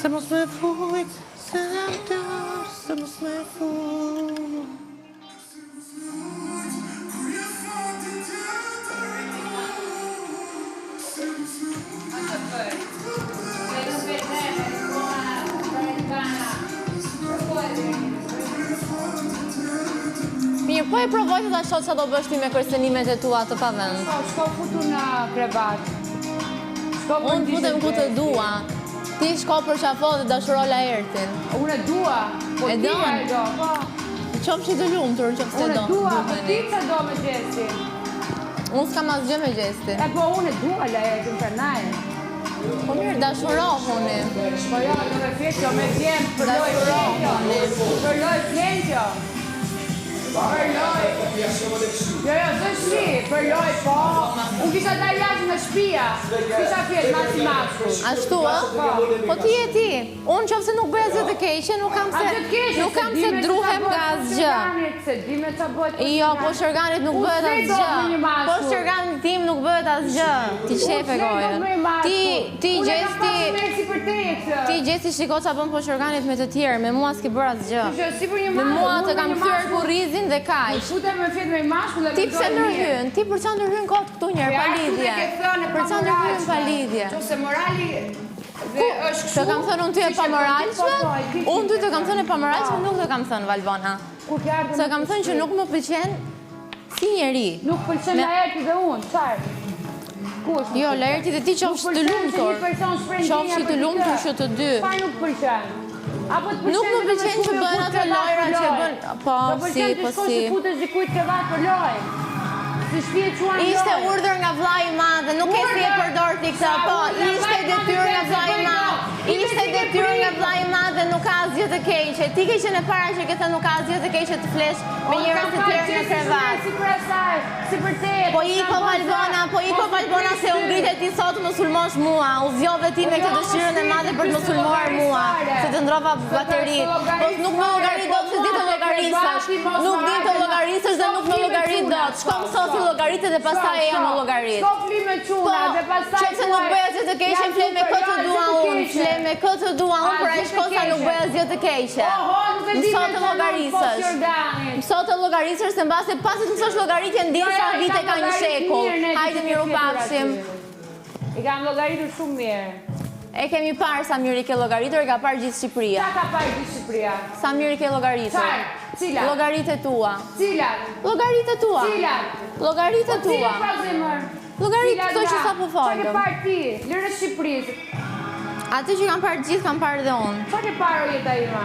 Se mos me fujt, se jam dërë, se mos me fujt. Mirë, po e provoj të ta shoh sa do bësh ti me kërcënimet e tua të pavend. Shko futu në krevat. Unë futem ku të dua. Ti shko për qafo dhe dashuro Laertin. Unë e dua, po E ti don? e do, po. Qofshi të lumtur, qofse Unë do. e dua, po ti që do me gjesti. Unë s'kam asgjë me gjesti. E po unë e dua Laertin për naje. Po mirë, dashurohuni. Po jo, në me fjeqo, me vjem, për loj flenqo. Për loj flenqo. Për loj. Jo, zë shi, për loj, po. Unë kisha da jashtë në shpia. Kisha fjetë masi masku. Ashtu, ë? Po ti e ti. Unë qofse nuk bëja zë të keqe, nuk kam se druhem nga asgjë. Se di me të bëjt. Jo, po shërganit nuk bëhet asgjë. Po shërganit tim nuk bëhet asgjë. Ti qepe gojën. Ti gjesti shiko qa bën po shërganit me të tjerë, me mua s'ke bërë asgjë. Me mua të kam thyrë kurrizin dhe kaq. Ti pse ndërhyn? Ti për çfarë ndërhyn kot këtu njerë pa lidhje? Për çfarë ndërhyn pa lidhje? Qose morali dhe është kështu. Të kam thënë unë ty e pa moralshme? Unë ty të kam thënë e pa moralshme, nuk të kam thënë Valbona. Se kam thënë që nuk më pëlqen si njeri. Nuk pëlqen Laerti dhe unë, qarë? Jo, Laerti dhe ti qofsh të lumtur. Qofshi të lumtur që të dy. Qfarë nuk pëlqen? Nuk më pëlqen që bën ato lojra që bën. Po, si, po si. Të pëlqen të shkosh të futesh dikujt krevat për lojë. Si shpije quan lojë. Ishte urdhër nga vllai i madh, nuk e si e përdor ti këtë. Po, ishte detyrë nga vllai i madh. Ishte detyrë nga vllai i madh dhe nuk ka asgjë të keqe. Ti ke qenë e para që ke thënë nuk ka asgjë të keqe të flesh me njerëz të tjerë në krevat. Si për asaj, si për te. Po iko Valbona se u ngritet ti sot më sulmosh mua. U zgjove ti me këtë dëshirën e madhe për të më sulmuar mua. Se të ndrova bateri. Po nuk më llogarit dot se di të llogarisësh. Nuk di të llogarisësh dhe nuk më llogarit dot. Shko mëso si llogaritë dhe pastaj e jam llogarit. Shko fli me çuna dhe pastaj. Qofse nuk bëj asgjë të keqe, fle me këtë dua unë. Fle me këtë dua unë për ai shkosa nuk bëj asgjë të keqe. Mëso të llogarisësh. Mëso të llogarisësh se mbase pasi të mësosh llogaritje ndjen sa vite ka një shekull. Hajde miru pafshim. I kam llogaritur shumë mirë. E kemi parë sa mirë i ke llogaritur, e ka parë gjithë Shqipëria. Qa ka parë gjithë Shqipëria? Sa mirë i ke llogaritur. Cilat? Llogaritë tua. Cilat? Llogaritë tua. Cilat? Llogaritë tua. Cilat pa zemër? Llogaritë këto që sapo Qa folëm. ke parë ti? Lërë Shqipërisë. Atë që kam parë gjithë, kam parë dhe unë. Qa ke parë o jeta ima?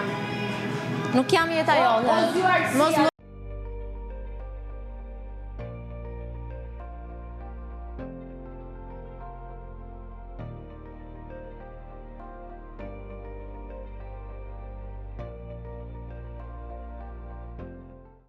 Nuk jam jeta jote. Mos më